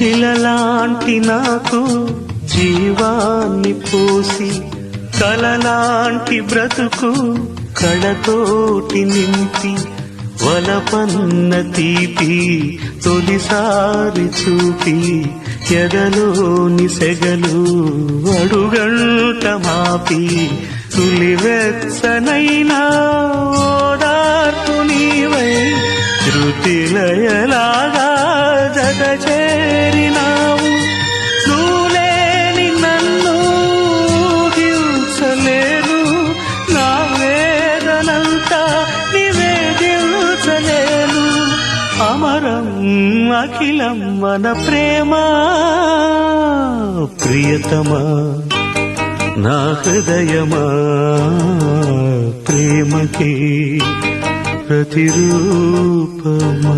శిలలాంటి నాకు జీవాన్ని పోసి కలలాంటి బ్రతుకు కళతోటి నింపి వలపన్న తీపి తొలిసారి చూపి ఎదలోని సెగలు అడుగంట మాపి తులివెచ్చనైనా ఓదార్పు నీవై శృతిలయలాగా జగ చేరినావు నువ్వులేని నన్ను హింసలేను నా వేదనంతా నివేదించలేను అమరం అఖిలం మన ప్రేమ ప్రియతమా నా హృదయమా ప్రేమకి ప్రతిరూపమా